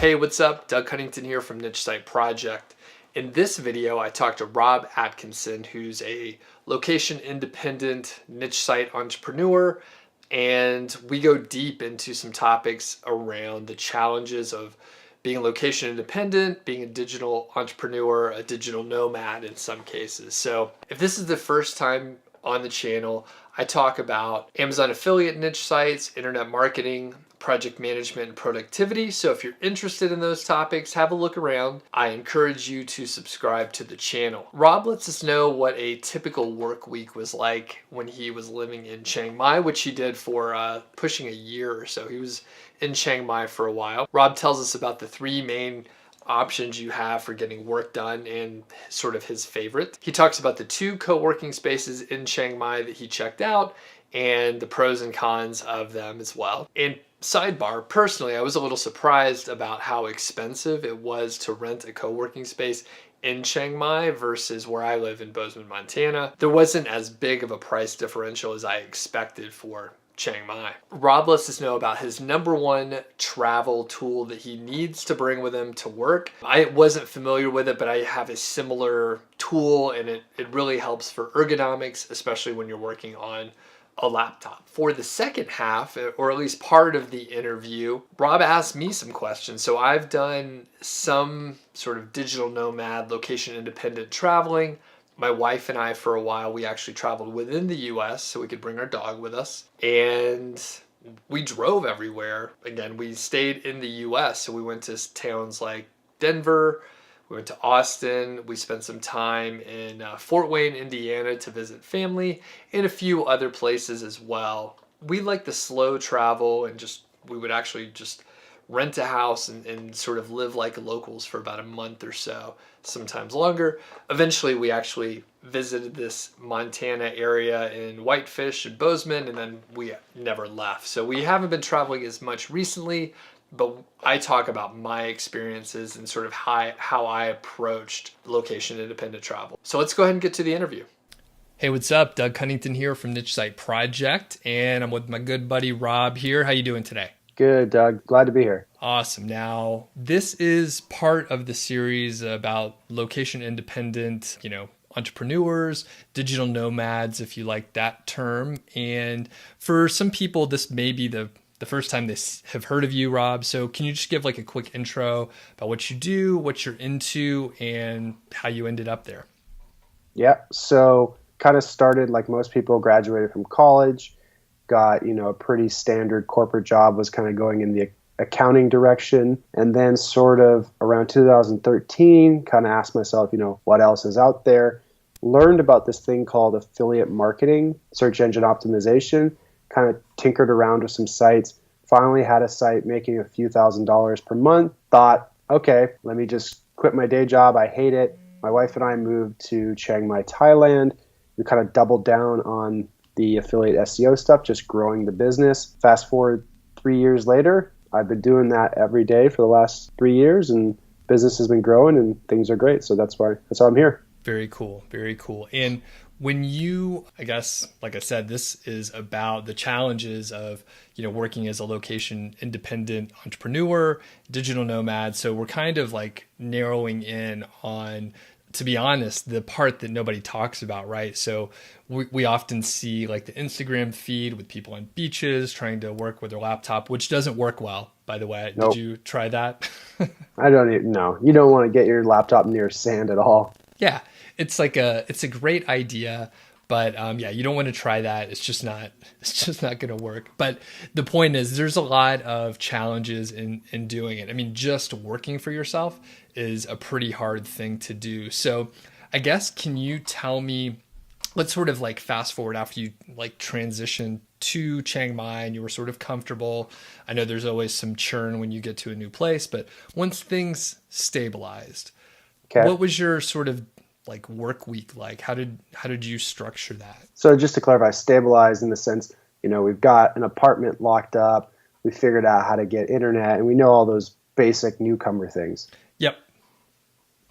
Hey, what's up? Doug Cunnington here from Niche Site Project. In this video, I talked to Rob Atkinson, who's a location independent niche site entrepreneur, and we go deep into some topics around the challenges of being location independent, being a digital entrepreneur, a digital nomad in some cases. So if this is the first time on the channel, I talk about Amazon affiliate niche sites, internet marketing, project management, and productivity. So if you're interested in those topics, have a look around. I encourage you to subscribe to the channel. Rob lets us know what a typical work week was like when he was living in Chiang Mai, which he did for pushing a year or so. He was in Chiang Mai for a while. Rob tells us about the three main options you have for getting work done and sort of his favorite. He talks about the 2 co-working spaces in Chiang Mai that he checked out and the pros and cons of them as well. And sidebar, personally, I was a little surprised about how expensive it was to rent a co-working space in Chiang Mai versus where I live in Bozeman, Montana. There wasn't as big of a price differential as I expected for Chiang Mai. Rob lets us know about his #1 travel tool that he needs to bring with him to work. I wasn't familiar with it, but I have a similar tool, and it really helps for ergonomics, especially when you're working on a laptop. For the second half, or at least part of the interview, Rob asked me some questions. So I've done some sort of digital nomad, location independent traveling. My wife and I, for a while, we actually traveled within the US so we could bring our dog with us. And we drove everywhere. Again, we stayed in the US, so we went to towns like Denver, we went to Austin, we spent some time in Fort Wayne, Indiana to visit family, and a few other places as well. We like the slow travel, and we would actually just rent a house and sort of live like locals for about a month or so, sometimes longer. Eventually, we actually visited this Montana area in Whitefish and Bozeman, and then we never left. So we haven't been traveling as much recently, but I talk about my experiences and sort of how I approached location independent travel. So let's go ahead and get to the interview. Hey, what's up? Doug Cunnington here from Niche Site Project, and I'm with my good buddy Rob here. How you doing today? Good, Doug. Glad to be here. Awesome. Now, this is part of the series about location independent, entrepreneurs, digital nomads, if you like that term. And for some people, this may be the first time they have heard of you, Rob. So can you just give like a quick intro about what you do, what you're into, and how you ended up there? Yeah. So kind of started like most people, graduated from college, got, a pretty standard corporate job, was kind of going in the accounting direction. And then sort of around 2013, kind of asked myself, what else is out there? Learned about this thing called affiliate marketing, search engine optimization, kind of tinkered around with some sites, finally had a site making a few $1,000s per month, thought, okay, let me just quit my day job. I hate it. My wife and I moved to Chiang Mai, Thailand. We kind of doubled down on the affiliate SEO stuff, just growing the business. Fast forward 3 years later, I've been doing that every day for the last 3 years, and business has been growing and things are great. So that's why I'm here. Very cool. Very cool. And when you, I guess, like I said, this is about the challenges of, working as a location independent entrepreneur, digital nomad. So we're kind of like narrowing in on, to be honest, the part that nobody talks about, right? So we often see like the Instagram feed with people on beaches trying to work with their laptop, which doesn't work well, by the way. Nope. Did you try that? I don't even know. You don't want to get your laptop near sand at all. Yeah, it's a great idea, but you don't want to try that. It's just not going to work. But the point is, there's a lot of challenges in doing it. I mean, just working for yourself is a pretty hard thing to do. So I guess, can you tell me, let's sort of like fast forward after you like transition to Chiang Mai and you were sort of comfortable. I know there's always some churn when you get to a new place, but once things stabilized, okay, what was your sort of like work week like? How did you structure that? So just to clarify, stabilized in the sense, we've got an apartment locked up, we figured out how to get internet, and we know all those basic newcomer things. Yep.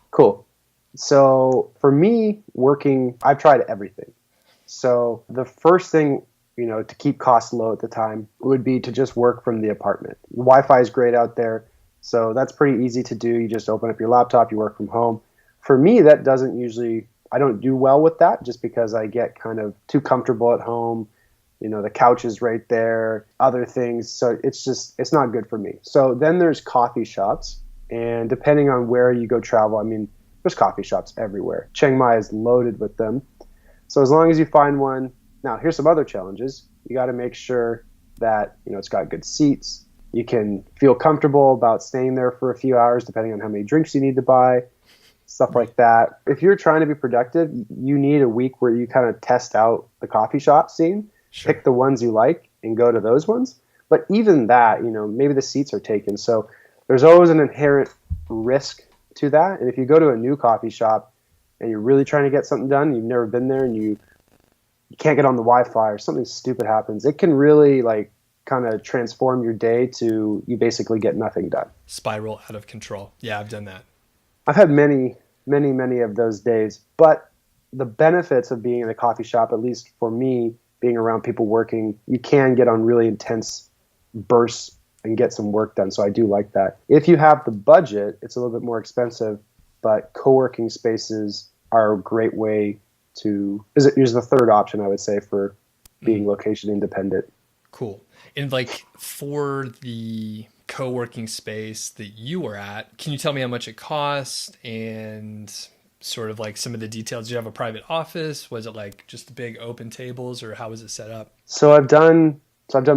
Cool. So for me, working, I've tried everything. So the first thing, to keep costs low at the time would be to just work from the apartment. Wi-Fi is great out there. So that's pretty easy to do. You just open up your laptop, you work from home. For me, that doesn't usually, I don't do well with that just because I get kind of too comfortable at home. You know, the couch is right there, other things. So it's not good for me. So then there's coffee shops. And depending on where you go travel, I mean, there's coffee shops everywhere. Chiang Mai is loaded with them. So as long as you find one, now here's some other challenges. You got to make sure that, you know, it's got good seats. You can feel comfortable about staying there for a few hours, depending on how many drinks you need to buy, stuff like that. If you're trying to be productive, you need a week where you kind of test out the coffee shop scene, Sure. pick the ones you like and go to those ones. But even that, you know, maybe the seats are taken. So there's always an inherent risk to that. And if you go to a new coffee shop and you're really trying to get something done, you've never been there and you can't get on the Wi-Fi or something stupid happens, it can really like kind of transform your day to you basically get nothing done. Spiral out of control. Yeah, I've done that. I've had many, many, many of those days, but the benefits of being in a coffee shop, at least for me, being around people working, you can get on really intense bursts and get some work done. So I do like that. If you have the budget, it's a little bit more expensive, but co-working spaces are a great way to, is the third option, I would say, for being location independent. Cool. And like for the co-working space that you were at, can you tell me how much it cost and sort of like some of the details? Did you have a private office? Was it like just big open tables, or how was it set up? So I've done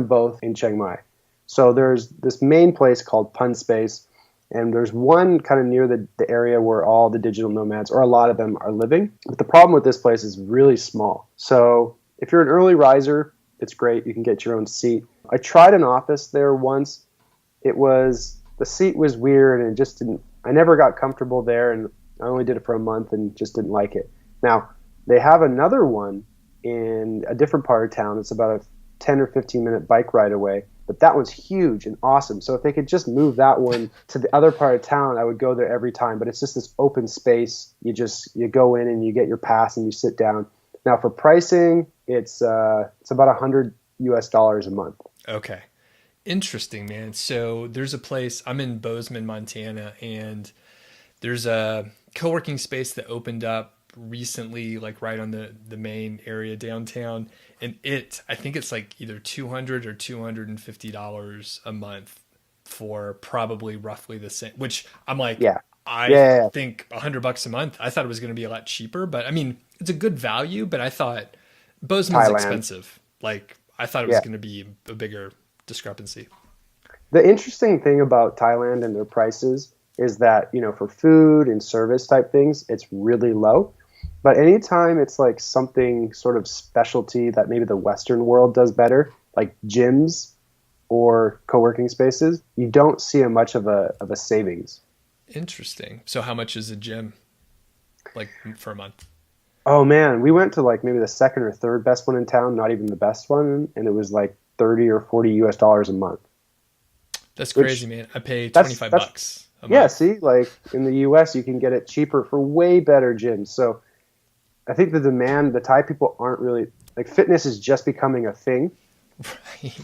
both in Chiang Mai. So there's this main place called Pun Space, and there's one kind of near the area where all the digital nomads, or a lot of them, are living. But the problem with this place is really small. So if you're an early riser, it's great. You can get your own seat. I tried an office there once. The seat was weird and I never got comfortable there, and I only did it for a month and just didn't like it. Now, they have another one in a different part of town. It's about a 10 or 15 minute bike ride away, but that one's huge and awesome. So if they could just move that one to the other part of town, I would go there every time. But it's just this open space. You go in and you get your pass and you sit down. Now for pricing, it's about $100 a month. Okay. Interesting, man. So there's a place, I'm in Bozeman, Montana, and there's a co-working space that opened up recently, like right on the main area downtown. And I think it's like either $200 or $250 a month for probably roughly the same, which I'm like, Yeah. I think $100 a month. I thought it was going to be a lot cheaper, but I mean, it's a good value, but I thought Bozeman's Thailand. expensive. Like I thought it was Yeah. going to be a bigger discrepancy. The interesting thing about Thailand and their prices is that, you know, for food and service type things, it's really low. But anytime it's like something sort of specialty that maybe the Western world does better, like gyms or co-working spaces, you don't see much of a savings. Interesting. So how much is a gym like for a month? Oh man, we went to like maybe the second or third best one in town, not even the best one, and it was like 30 or 40 US dollars a month. That's Which- crazy, man. I pay that's- 25 that's- bucks a Yeah, month. see, like in the US, you can get it cheaper for way better gyms. So I think the Thai people aren't really, like fitness is just becoming a thing. Right.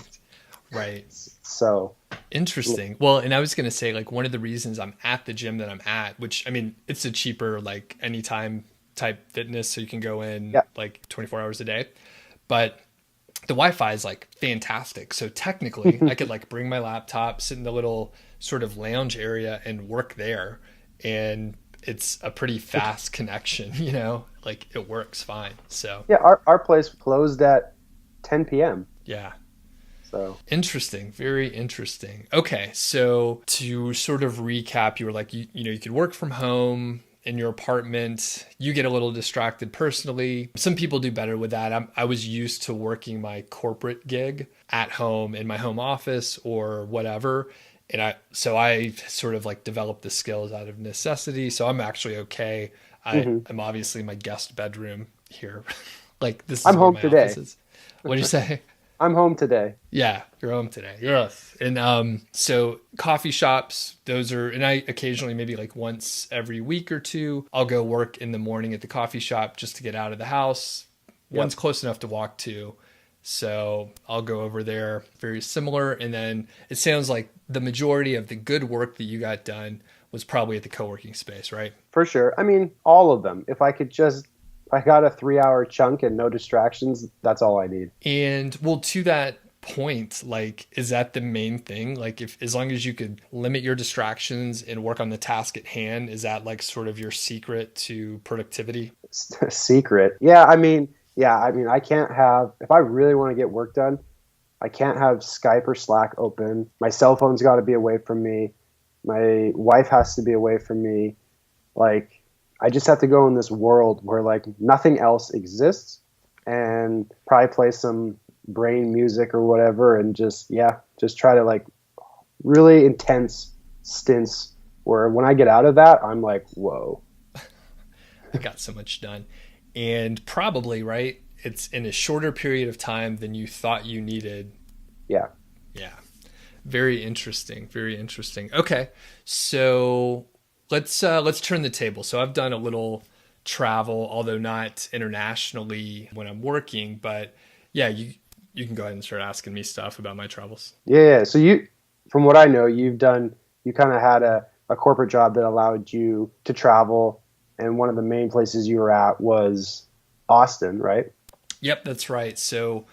Right. So Interesting. Well, and I was going to say, like, one of the reasons I'm at the gym that I'm at, which I mean, it's a cheaper, like, anytime type fitness. So you can go in Yeah. like 24 hours a day. But the Wi-Fi is like fantastic. So technically, I could like bring my laptop, sit in the little sort of lounge area and work there. And it's a pretty fast connection, you know, like it works fine. So yeah, our place closed at 10 p.m. yeah. So Interesting. Very interesting. Okay. So to sort of recap, you were like, you know, you could work from home in your apartment. You get a little distracted personally. Some people do better with that. I was used to working my corporate gig at home in my home office or whatever. And I sort of like developed the skills out of necessity. So I'm actually okay. I'm obviously in my guest bedroom here. Like this is I'm where home my today. office is. What'd you say? I'm home today. Yeah, you're home today. Yes. And so coffee shops, and I occasionally, maybe like once every week or two, I'll go work in the morning at the coffee shop just to get out of the house. Yep. One's close enough to walk to. So I'll go over there, very similar. And then it sounds like the majority of the good work that you got done was probably at the co-working space, right? For sure. I mean, all of them. If I got a 3 hour chunk and no distractions, that's all I need. And well, to that point, like, is that the main thing? Like, if as long as you could limit your distractions and work on the task at hand, is that like sort of your secret to productivity? Secret. Yeah, I mean, I can't have, if I really want to get work done, I can't have Skype or Slack open. My cell phone's got to be away from me. My wife has to be away from me. Like, I just have to go in this world where like nothing else exists and probably play some brain music or whatever and just try to like really intense stints where when I get out of that, I'm like, whoa. I got so much done. And probably, right? It's in a shorter period of time than you thought you needed. Yeah. Yeah. Very interesting. Very interesting. Okay. So let's turn the table. So I've done a little travel, although not internationally when I'm working, but yeah, you can go ahead and start asking me stuff about my travels. Yeah. So from what I know, you kind of had a corporate job that allowed you to travel. And one of the main places you were at was Austin, right? Yep, that's right. So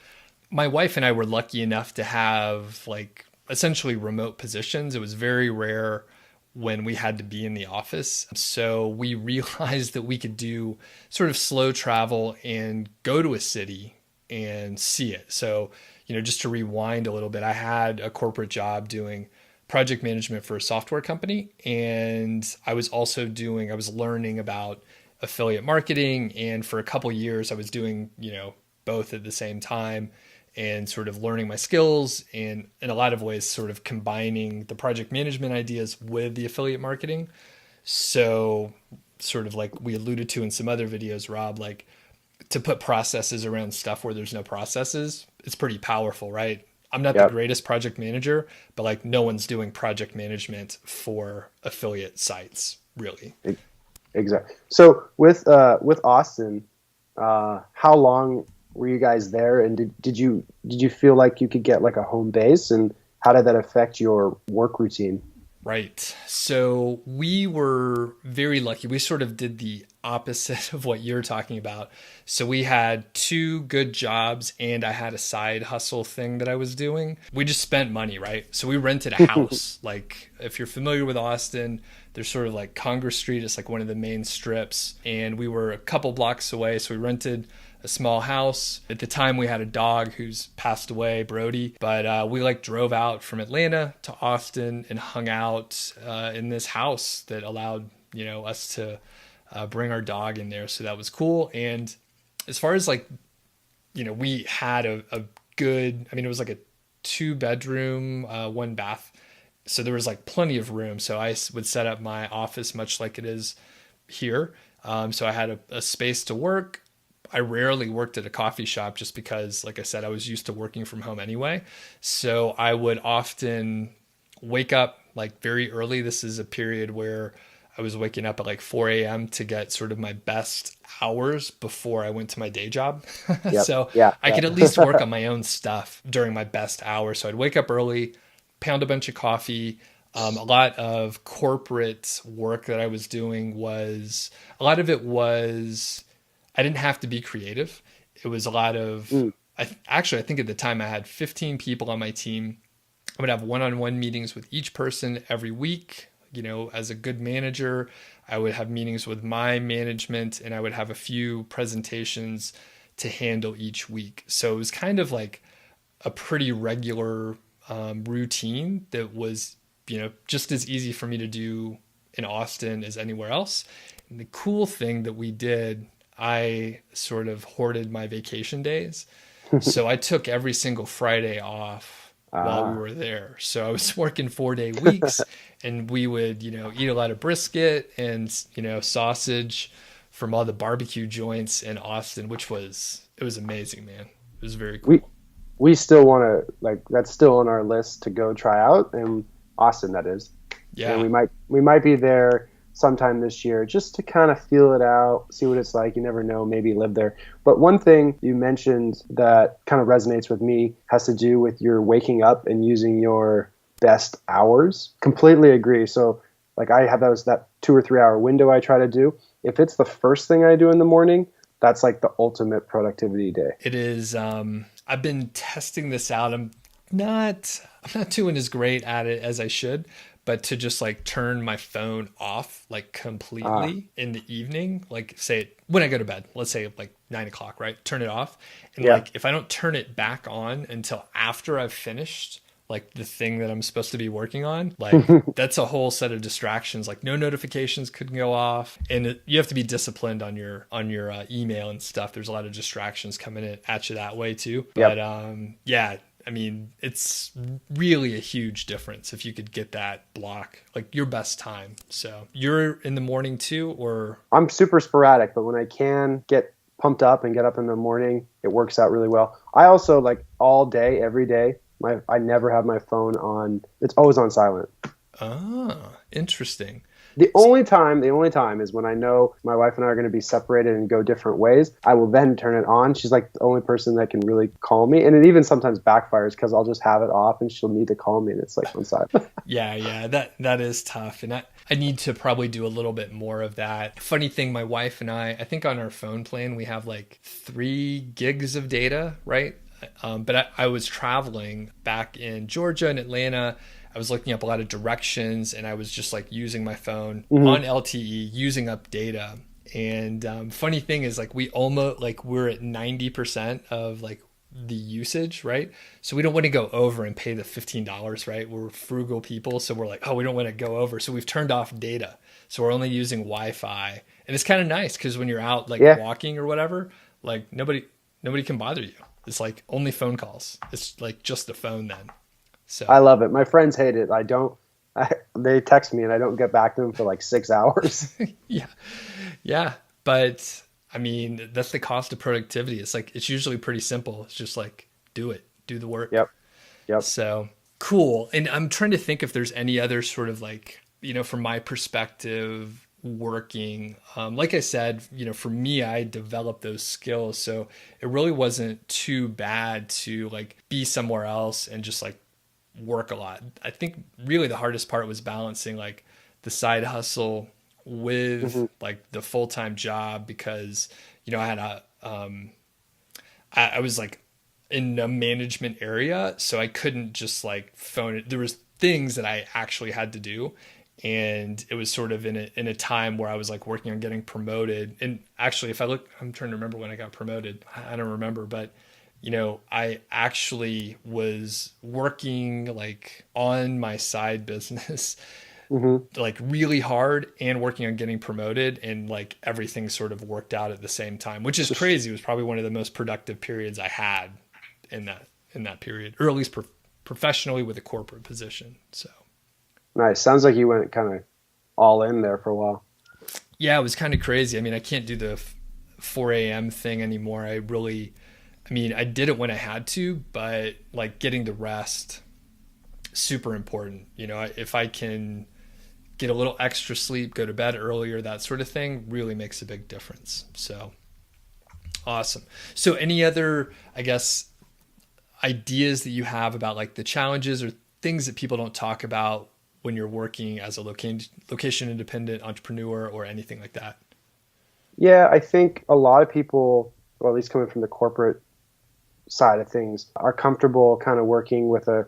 my wife and I were lucky enough to have like essentially remote positions. It was very rare when we had to be in the office. So we realized that we could do sort of slow travel and go to a city and see it. So, just to rewind a little bit, I had a corporate job doing project management for a software company. And I was learning about affiliate marketing. And for a couple years, I was doing, both at the same time and sort of learning my skills and in a lot of ways sort of combining the project management ideas with the affiliate marketing. So sort of like we alluded to in some other videos, Rob, like to put processes around stuff where there's no processes, it's pretty powerful, right? I'm not the greatest project manager, but like no one's doing project management for affiliate sites, really. Exactly. So with Austin, how long were you guys there, and did you feel like you could get like a home base, and how did that affect your work routine? Right. So we were very lucky. We sort of did the opposite of what you're talking about. So we had two good jobs and I had a side hustle thing that I was doing. We just spent money, right? So we rented a house. Like if you're familiar with Austin, there's sort of like Congress Street. It's like one of the main strips. And we were a couple blocks away. So we rented a small house. At the time we had a dog who's passed away, Brody, but we like drove out from Atlanta to Austin and hung out in this house that allowed, us to bring our dog in there. So that was cool. And as far as like, we had a good, it was like a 2-bedroom, 1-bath. So there was like plenty of room. So I would set up my office much like it is here. So I had a space to work. I rarely worked at a coffee shop just because, like I said, I was used to working from home anyway. So I would often wake up like very early. This is a period where I was waking up at like 4 a.m. to get sort of my best hours before I went to my day job. So I could at least work on my own stuff during my best hours. So I'd wake up early, pound a bunch of coffee. A lot of corporate work that I was doing a lot of it was, I didn't have to be creative. It was a lot of, I think at the time I had 15 people on my team. I would have one-on-one meetings with each person every week. As a good manager, I would have meetings with my management and I would have a few presentations to handle each week. So it was kind of like a pretty regular routine that was, just as easy for me to do in Austin as anywhere else. And the cool thing that we did, I sort of hoarded my vacation days. So I took every single Friday off while we were there. So I was working 4-day weeks and we would, eat a lot of brisket and, sausage from all the barbecue joints in Austin, it was amazing, man. It was very cool. We still want to, that's still on our list to go try out in Austin, that is. Yeah. And we might be there sometime this year just to kind of feel it out, see what it's like. You never know, maybe live there. But one thing you mentioned that kind of resonates with me has to do with your waking up and using your best hours. Completely agree. So like I have that 2 or 3 hour window I try to do. If it's the first thing I do in the morning, that's like the ultimate productivity day. It is. I've been testing this out. I'm not doing as great at it as I should, but to just like turn my phone off like completely in the evening, like say when I go to bed, let's say like 9 o'clock, right? Turn it off. And like if I don't turn it back on until after I've finished like the thing that I'm supposed to be working on, like that's a whole set of distractions. Like no notifications could go off, and you have to be disciplined on your email and stuff. There's a lot of distractions coming at you that way too. But yeah, I mean, it's really a huge difference if you could get that block, like your best time. So you're in the morning too, or? I'm super sporadic, but when I can get pumped up and get up in the morning, it works out really well. I also like all day, every day, I never have my phone on. It's always on silent. Ah, interesting. The only time is when I know my wife and I are going to be separated and go different ways. I will then turn it on. She's like the only person that can really call me. And it even sometimes backfires because I'll just have it off and she'll need to call me and it's like on silent. Yeah, that is tough. And I need to probably do a little bit more of that. Funny thing, my wife and I think on our phone plan, we have like 3 gigs of data, right? But I was traveling back in Georgia and Atlanta. I was looking up a lot of directions and I was just like using my phone on LTE, using up data. And funny thing is like we're at 90% of like the usage, right? So we don't want to go over and pay the $15, right? We're frugal people. So we're like, oh, we don't want to go over. So we've turned off data. So we're only using Wi-Fi. And it's kind of nice because when you're out like walking or whatever, like nobody can bother you. It's like only phone calls. It's like just the phone then. So I love it. My friends hate it. They text me and I don't get back to them for like 6 hours. Yeah. But I mean, that's the cost of productivity. It's like, it's usually pretty simple. It's just like, do the work. Yep. So cool. And I'm trying to think if there's any other sort of like, from my perspective, working, like I said, for me, I developed those skills. So it really wasn't too bad to like be somewhere else and just like work a lot. I think really the hardest part was balancing like the side hustle with like the full-time job because, I had I was like in a management area, so I couldn't just like phone it. There was things that I actually had to do. And it was sort of in a time where I was like working on getting promoted. And actually, if I look, I'm trying to remember when I got promoted. I don't remember, but I actually was working like on my side business, like really hard and working on getting promoted. And like everything sort of worked out at the same time, which is crazy. It was probably one of the most productive periods I had in that period, or at least professionally with a corporate position. So. Nice. Sounds like you went kind of all in there for a while. Yeah, it was kind of crazy. I mean, I can't do the 4 a.m. thing anymore. I did it when I had to, but like getting the rest, super important. If I can get a little extra sleep, go to bed earlier, that sort of thing really makes a big difference. So awesome. So any other, I guess, ideas that you have about like the challenges or things that people don't talk about when you're working as a location independent entrepreneur or anything like that? Yeah, I think a lot of people, or at least coming from the corporate side of things, are comfortable kind of working with a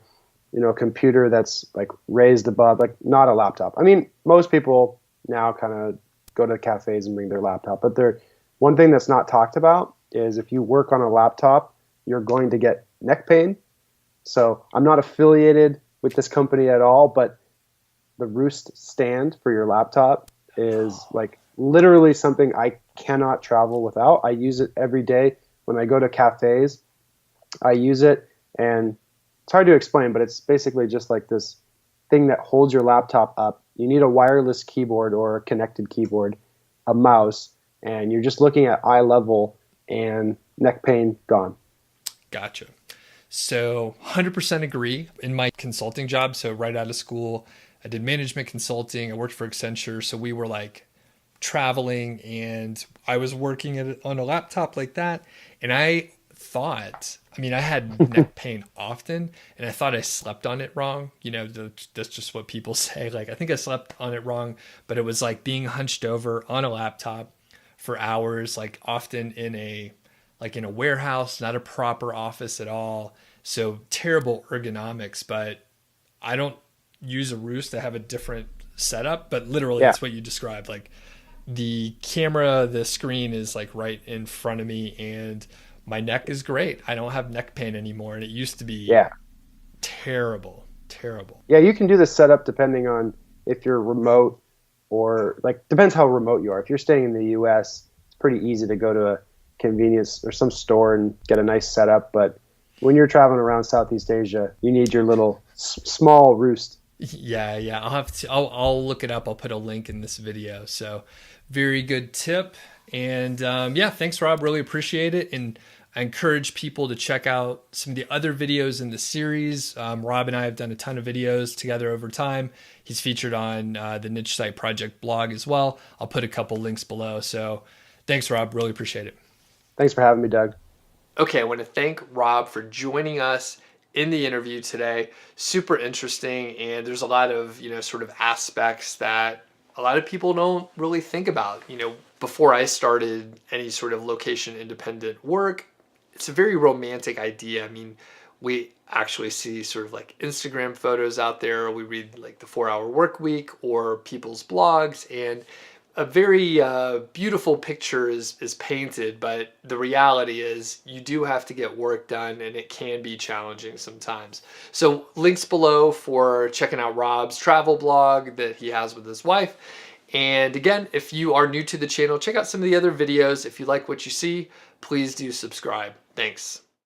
computer that's like raised above, like not a laptop. I mean, most people now kind of go to cafes and bring their laptop, but one thing that's not talked about is if you work on a laptop, you're going to get neck pain. So I'm not affiliated with this company at all, but the Roost stand for your laptop is like literally something I cannot travel without. I use it every day when I go to cafes. I use it, and it's hard to explain, but it's basically just like this thing that holds your laptop up. You need a wireless keyboard or a connected keyboard, a mouse, and you're just looking at eye level and neck pain gone. Gotcha. So 100% agree. In my consulting job, so right out of school, I did management consulting. I worked for Accenture. So we were like traveling, and I was working on a laptop like that. And I thought, I mean, I had neck pain often, and I thought I slept on it wrong. You know, that's just what people say. Like, I think I slept on it wrong, but it was like being hunched over on a laptop for hours, like often in a warehouse, not a proper office at all. So terrible ergonomics, but I don't use a roost. I have a different setup, but literally Yeah. it's what you described. Like the camera, the screen is like right in front of me, and my neck is great. I don't have neck pain anymore. And it used to be Yeah. terrible, terrible. Yeah, you can do the setup depending on if you're remote or like depends how remote you are. If you're staying in the US, it's pretty easy to go to a convenience or some store and get a nice setup, but when you're traveling around Southeast Asia, you need your little small roost. Yeah, yeah. I'll look it up. I'll put a link in this video. So very good tip. And yeah, thanks, Rob. Really appreciate it. And I encourage people to check out some of the other videos in the series. Rob and I have done a ton of videos together over time. He's featured on the Niche Site Project blog as well. I'll put a couple links below. So thanks, Rob. Really appreciate it. Thanks for having me, Doug. Okay, I want to thank Rob for joining us in the interview today. Super interesting, and there's a lot of, sort of aspects that a lot of people don't really think about. Before I started any sort of location independent work, it's a very romantic idea. I mean, we actually see sort of like Instagram photos out there. We read like the 4-Hour Work Week or people's blogs, and a very beautiful picture is painted, but the reality is you do have to get work done, and it can be challenging sometimes. So links below for checking out Rob's travel blog that he has with his wife. And again, if you are new to the channel, check out some of the other videos. If you like what you see, please do subscribe. Thanks.